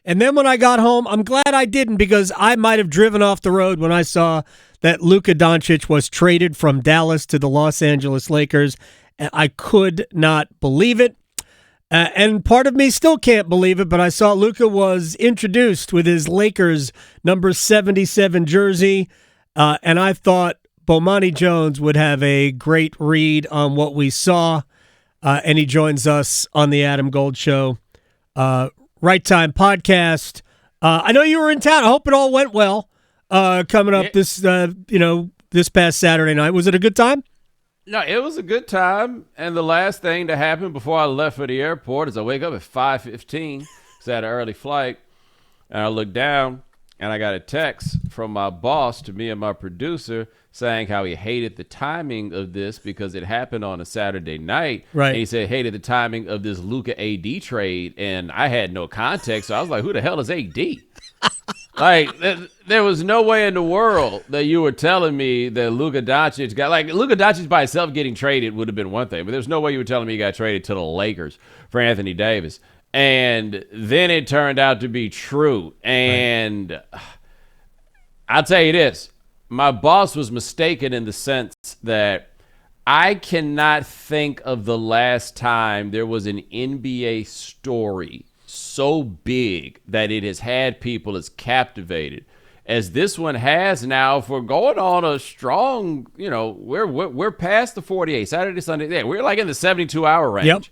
And then when I got home, I'm glad I didn't, because I might have driven off the road when I saw that Luka Doncic was traded from Dallas to the Los Angeles Lakers. And I could not believe it. And part of me still can't believe it, but I saw Luka was introduced with his Lakers number 77 jersey, and I thought Bomani Jones would have a great read on what we saw, and he joins us on the Adam Gold Show Right Time podcast. I know you were in town. I hope it all went well coming up this past Saturday night. Was it a good time? No, it was a good time, and the last thing to happen before I left for the airport is I wake up at 5:15 because I had an early flight, and I look down, and I got a text from my boss to me and my producer saying how he hated the timing of this because it happened on a Saturday night. Right. And he said hated the timing of this Luka AD trade, and I had no context, so I was like, who the hell is AD? Like, there was no way in the world that you were telling me that Luka Doncic Luka Doncic by himself getting traded would have been one thing, but there's no way you were telling me he got traded to the Lakers for Anthony Davis. And then it turned out to be true. And right. I'll tell you this, my boss was mistaken in the sense that I cannot think of the last time there was an NBA story so big that it has had people as captivated as this one has now for going on a strong, we're past the 48, Saturday, Sunday. Yeah, we're like in the 72-hour range. Yep.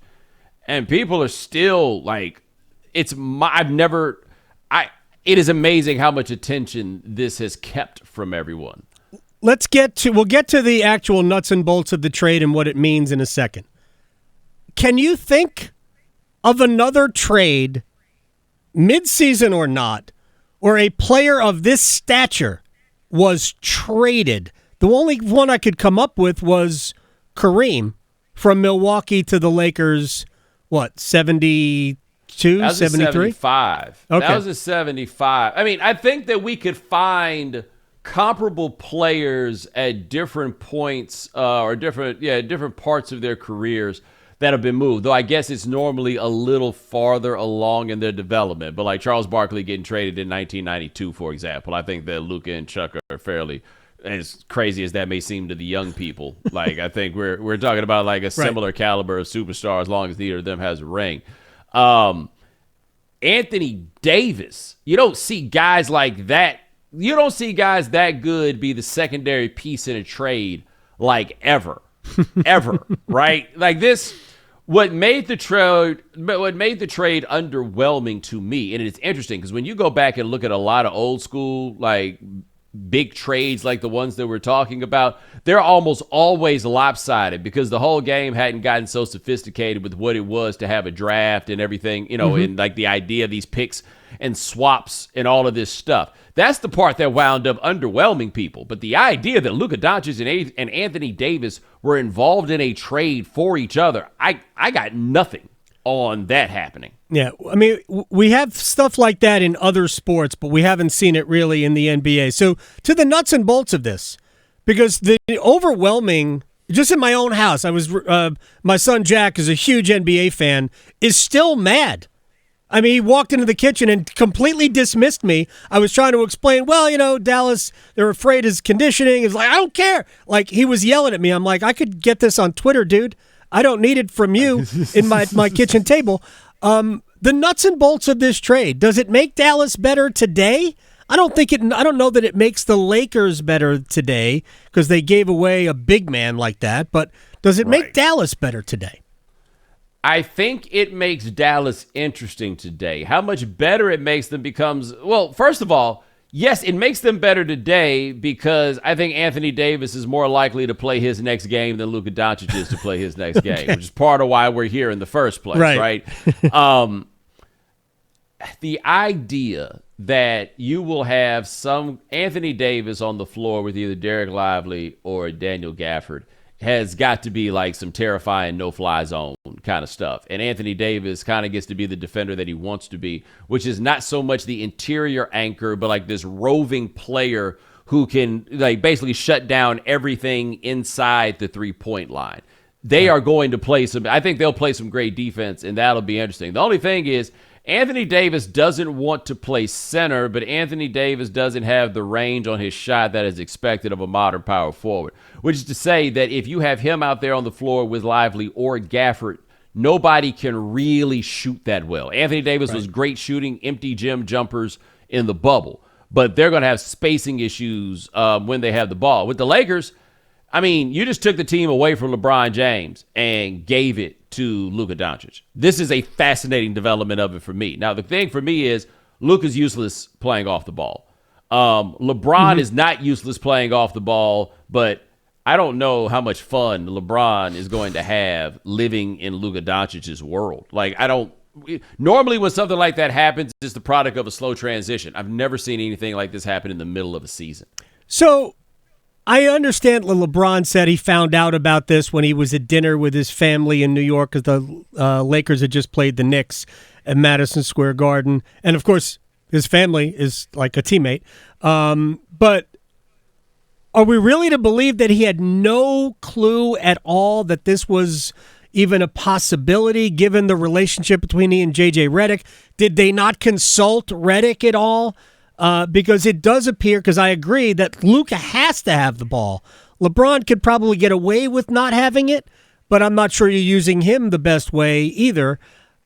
And people are still like, it is amazing how much attention this has kept from everyone. We'll get to the actual nuts and bolts of the trade and what it means in a second. Can you think of another trade, midseason or not, where a player of this stature was traded? The only one I could come up with was Kareem from Milwaukee to the Lakers, 72, 73? 75. Okay. That was a 75. I mean, I think that we could find comparable players at different points or different parts of their careers that have been moved, though I guess it's normally a little farther along in their development. But like Charles Barkley getting traded in 1992, for example, I think that Luka and Chuck are fairly, as crazy as that may seem to the young people, like I think we're talking about like a similar caliber of superstar as long as neither of them has a ring. Anthony Davis, you don't see guys like that. You don't see guys that good be the secondary piece in a trade like ever, right? Like this. What made the trade underwhelming to me, and it's interesting because when you go back and look at a lot of old school, like big trades like the ones that we're talking about, they're almost always lopsided because the whole game hadn't gotten so sophisticated with what it was to have a draft and everything, and like the idea of these picks and swaps and all of this stuff. That's the part that wound up underwhelming people. But the idea that Luka Doncic and Anthony Davis were involved in a trade for each other, I got nothing on that happening. Yeah, I mean, we have stuff like that in other sports, but we haven't seen it really in the NBA. So to the nuts and bolts of this, because the overwhelming, just in my own house, my son Jack is a huge NBA fan, is still mad. I mean, he walked into the kitchen and completely dismissed me. I was trying to explain, Dallas, they're afraid his conditioning. He's like, I don't care. Like, he was yelling at me. I'm like, I could get this on Twitter, dude. I don't need it from you in my kitchen table. The nuts and bolts of this trade, does it make Dallas better today? I don't know that it makes the Lakers better today because they gave away a big man like that, but does it make Dallas better today? I think it makes Dallas interesting today. How much better it makes them becomes, well, first of all, yes, it makes them better today because I think Anthony Davis is more likely to play his next game than Luka Doncic is to play his next game, which is part of why we're here in the first place, right? The idea that you will have some Anthony Davis on the floor with either Derrick Lively or Daniel Gafford has got to be like some terrifying no-fly zone kind of stuff. And Anthony Davis kind of gets to be the defender that he wants to be, which is not so much the interior anchor, but like this roving player who can like basically shut down everything inside the three-point line. They are going to play I think they'll play some great defense, and that'll be interesting. The only thing is, Anthony Davis doesn't want to play center, but Anthony Davis doesn't have the range on his shot that is expected of a modern power forward, which is to say that if you have him out there on the floor with Lively or Gafford, nobody can really shoot that well. Anthony Davis was great shooting empty gym jumpers in the bubble, but they're going to have spacing issues when they have the ball. With the Lakers, I mean, you just took the team away from LeBron James and gave it to Luka Doncic. This is a fascinating development of it for me. Now, the thing for me is Luka's useless playing off the ball. LeBron is not useless playing off the ball, but I don't know how much fun LeBron is going to have living in Luka Doncic's world. Like, normally when something like that happens, it's the product of a slow transition. I've never seen anything like this happen in the middle of a season. So I understand LeBron said he found out about this when he was at dinner with his family in New York because the Lakers had just played the Knicks at Madison Square Garden. And, of course, his family is like a teammate. But are we really to believe that he had no clue at all that this was even a possibility given the relationship between he and J.J. Redick? Did they not consult Redick at all? Because it does appear, because I agree, that Luka has to have the ball. LeBron could probably get away with not having it, but I'm not sure you're using him the best way either.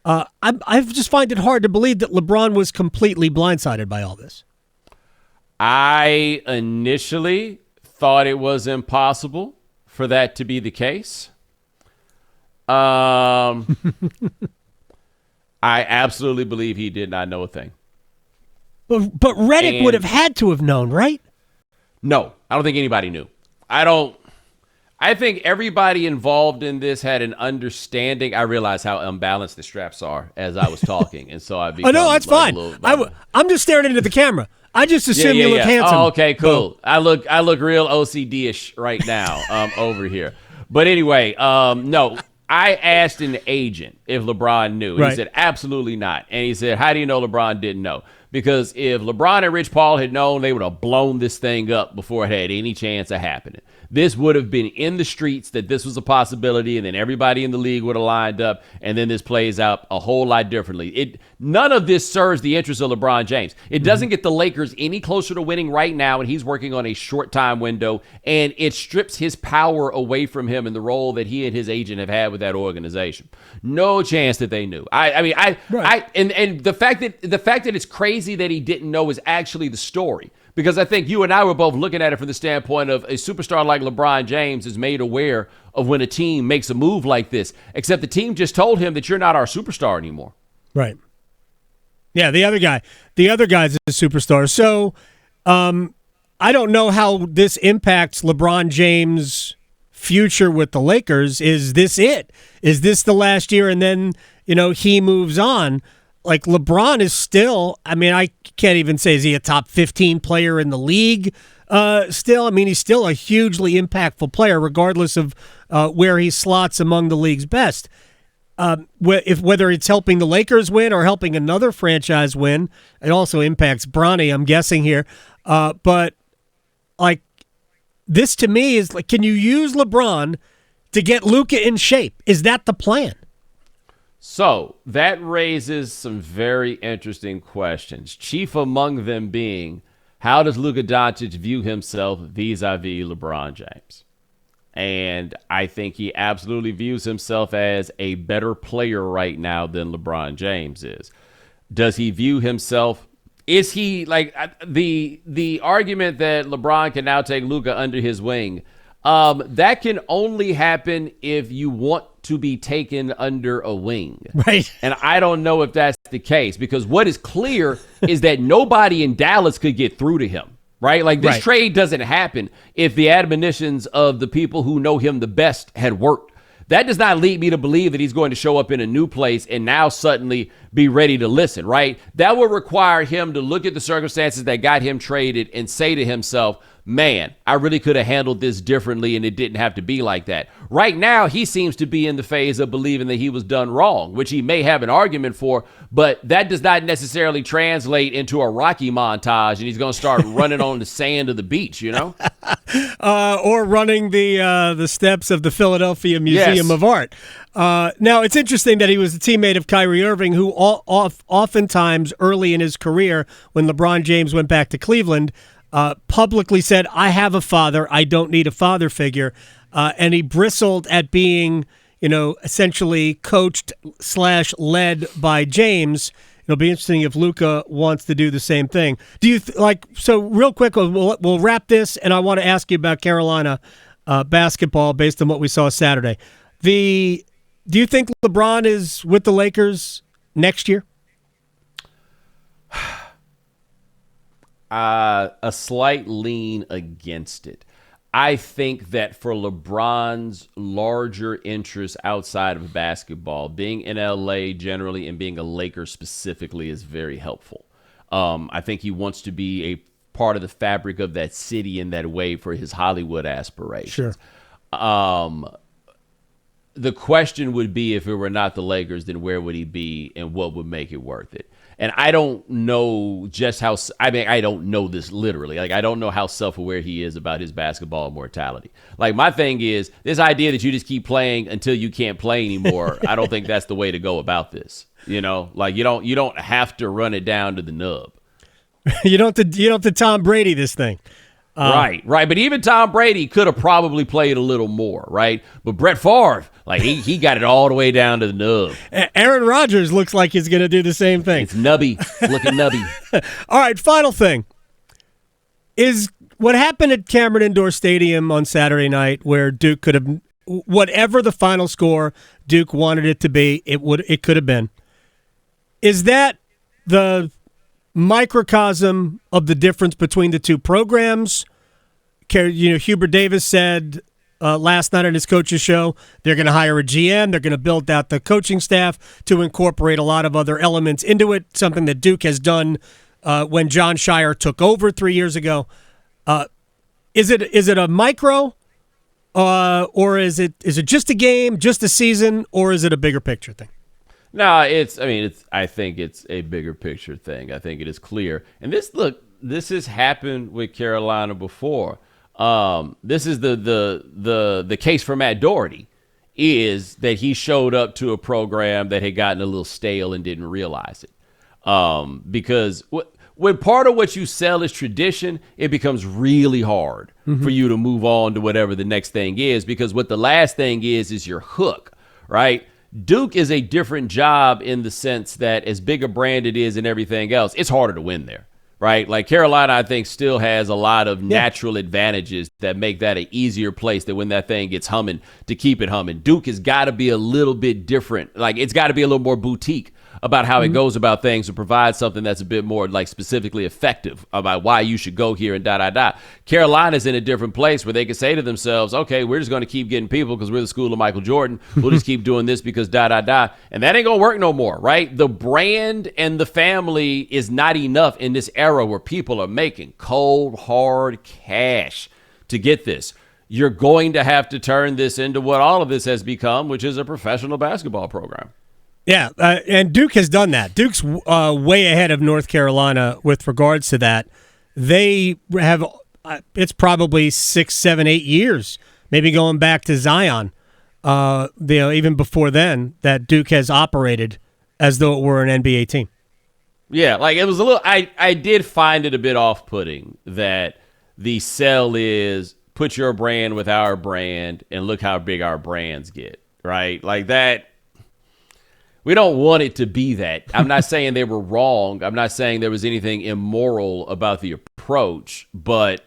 I just find it hard to believe that LeBron was completely blindsided by all this. I initially thought it was impossible for that to be the case. I absolutely believe he did not know a thing. But Redick would have had to have known, right? No, I don't think anybody knew. I think everybody involved in this had an understanding. I realized how unbalanced the straps are as I was talking, and so I became. Oh no, that's fine. I'm just staring into the camera. I just assume you look handsome. Oh, okay, cool. Boom. I look real OCD-ish right now over here. But anyway, no. I asked an agent if LeBron knew. And He said, absolutely not. And he said, how do you know LeBron didn't know? Because if LeBron and Rich Paul had known, they would have blown this thing up before it had any chance of happening. This would have been in the streets that this was a possibility, and then everybody in the league would have lined up, and then this plays out a whole lot differently. None of this serves the interest of LeBron James. It doesn't get the Lakers any closer to winning right now, and he's working on a short-time window, and it strips his power away from him in the role that he and his agent have had with that organization. No chance that they knew. And the fact that it's crazy that he didn't know is actually the story. Because I think you and I were both looking at it from the standpoint of a superstar like LeBron James is made aware of when a team makes a move like this, except the team just told him that you're not our superstar anymore. Right. Yeah, the other guy's a superstar. So I don't know how this impacts LeBron James' future with the Lakers. Is this it? Is this the last year and then, he moves on? Like, LeBron is still, I can't even say, is he a top 15 player in the league still? He's still a hugely impactful player, regardless of where he slots among the league's best. Whether it's helping the Lakers win or helping another franchise win, it also impacts Bronny, I'm guessing here. But, this to me is like, can you use LeBron to get Luka in shape? Is that the plan? So that raises some very interesting questions, chief among them being, how does Luka Doncic view himself vis-a-vis LeBron James? And I think he absolutely views himself as a better player right now than LeBron James is. Does he view himself, is he like the argument that LeBron can now take Luka under his wing? That can only happen if you want to be taken under a wing. Right. And I don't know if that's the case, because what is clear is that nobody in Dallas could get through to him, right? Like, this trade doesn't happen if the admonitions of the people who know him the best had worked. That does not lead me to believe that he's going to show up in a new place and now suddenly be ready to listen, right? That would require him to look at the circumstances that got him traded and say to himself, man, I really could have handled this differently and it didn't have to be like that. Right now, he seems to be in the phase of believing that he was done wrong, which he may have an argument for, but that does not necessarily translate into a Rocky montage and he's going to start running on the sand of the beach, or running the steps of the Philadelphia Museum of Art. Now, it's interesting that he was a teammate of Kyrie Irving, who oftentimes early in his career, when LeBron James went back to Cleveland, publicly said, I have a father, I don't need a father figure. And he bristled at being, essentially coached / led by James. It'll be interesting if Luka wants to do the same thing. Do you so real quick, we'll wrap this, and I want to ask you about Carolina basketball based on what we saw Saturday. Do you think LeBron is with the Lakers next year? A slight lean against it. I think that for LeBron's larger interests outside of basketball, being in LA generally and being a Laker specifically is very helpful. I think he wants to be a part of the fabric of that city in that way for his Hollywood aspirations. Sure. The question would be, if it were not the Lakers, then where would he be and what would make it worth it? And I don't know I don't know this literally. I don't know how self-aware he is about his basketball mortality. My thing is, this idea that you just keep playing until you can't play anymore, I don't think that's the way to go about this. You don't have to run it down to the nub. You don't have to Tom Brady this thing. Right. But even Tom Brady could have probably played a little more, right? But Brett Favre, he got it all the way down to the nub. Aaron Rodgers looks like he's going to do the same thing. It's nubby, looking nubby. All right, final thing. Is what happened at Cameron Indoor Stadium on Saturday night, where Duke could have, whatever the final score Duke wanted it to be, it could have been. Is that the microcosm of the difference between the two programs? Hubert Davis said last night on his coach's show they're going to hire a GM. They're going to build out the coaching staff to incorporate a lot of other elements into it, something that Duke has done when John Shire took over 3 years ago. Is it a micro, or is it just a game, just a season, or is it a bigger picture thing? No, I think it's a bigger picture thing. I think it is clear. And this has happened with Carolina before. This is the case for Matt Doherty, is that he showed up to a program that had gotten a little stale and didn't realize it. Because when part of what you sell is tradition, it becomes really hard for you to move on to whatever the next thing is, because what the last thing is your hook, right? Duke is a different job in the sense that, as big a brand it is and everything else, it's harder to win there, right? Carolina, I think, still has a lot of natural advantages that make that an easier place, that when that thing gets humming, to keep it humming. Duke has got to be a little bit different. It's got to be a little more boutique about how it goes about things, to provide something that's a bit more specifically effective about why you should go here and Carolina's in a different place where they can say to themselves, okay, we're just going to keep getting people because we're the school of Michael Jordan. We'll just keep doing this because And that ain't going to work no more, right? The brand and the family is not enough in this era where people are making cold, hard cash to get this. You're going to have to turn this into what all of this has become, which is a professional basketball program. Yeah, and Duke has done that. Duke's way ahead of North Carolina with regards to that. They have, it's probably 6, 7, 8 years, maybe going back to Zion, even before then, that Duke has operated as though it were an NBA team. Yeah, it was a little, I did find it a bit off-putting that the sell is put your brand with our brand and look how big our brands get, right? That. We don't want it to be that. I'm not saying they were wrong. I'm not saying there was anything immoral about the approach. But,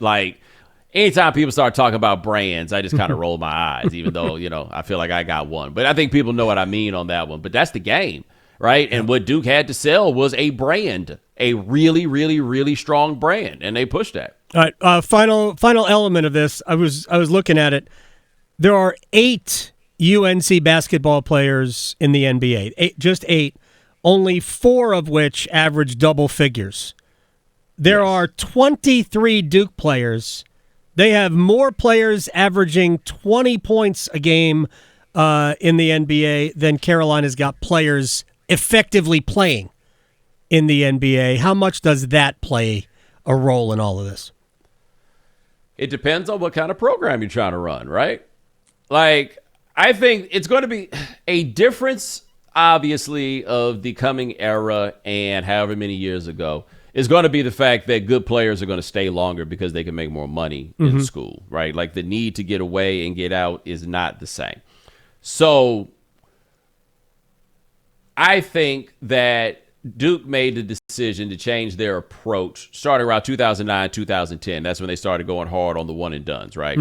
anytime people start talking about brands, I just kind of roll my eyes, even though, I feel like I got one. But I think people know what I mean on that one. But that's the game, right? And what Duke had to sell was a brand, a really, really, really strong brand. And they pushed that. All right, final element of this. I was looking at it. There are 8 UNC basketball players in the NBA, just 8, only 4 of which average double figures. There are 23 Duke players They have more players averaging 20 points a game in the NBA than Carolina's got players effectively playing in the NBA. How much does that play a role in all of this? It depends on what kind of program you're trying to run, right? Like, I think it's going to be a difference, obviously, of the coming era and however many years ago is going to be the fact that good players are going to stay longer because they can make more money in school, right? Like, the need to get away and get out is not the same. So I think that Duke made the decision to change their approach starting around 2009, 2010. That's when they started going hard on the one and dones, right?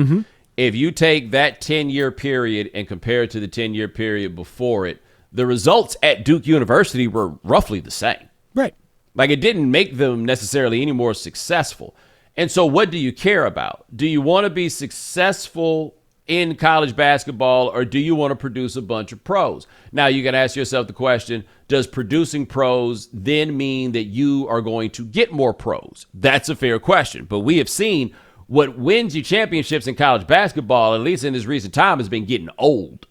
If you take that 10-year period and compare it to the 10-year period before it, the results at Duke University were roughly the same. Right. Like, it didn't make them necessarily any more successful. And so what do you care about? Do you want to be successful in college basketball, or do you want to produce a bunch of pros? Now, you can ask yourself the question, does producing pros then mean that you are going to get more pros? That's a fair question. But we have seen what wins you championships in college basketball, at least in this recent time, has been getting old.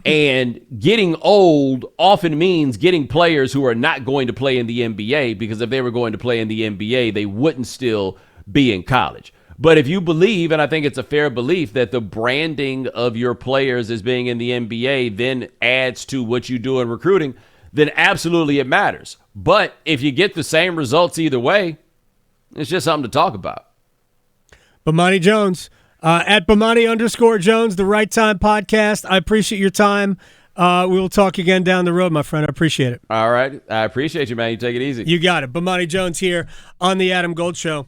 And getting old often means getting players who are not going to play in the NBA, because if they were going to play in the NBA, they wouldn't still be in college. But if you believe, and I think it's a fair belief, that the branding of your players as being in the NBA then adds to what you do in recruiting, then absolutely it matters. But if you get the same results either way, it's just something to talk about. Bomani Jones, at Bomani_Jones, the Right Time Podcast. I appreciate your time. We will talk again down the road, my friend. I appreciate it. All right. I appreciate you, man. You take it easy. You got it. Bomani Jones here on the Adam Gold Show.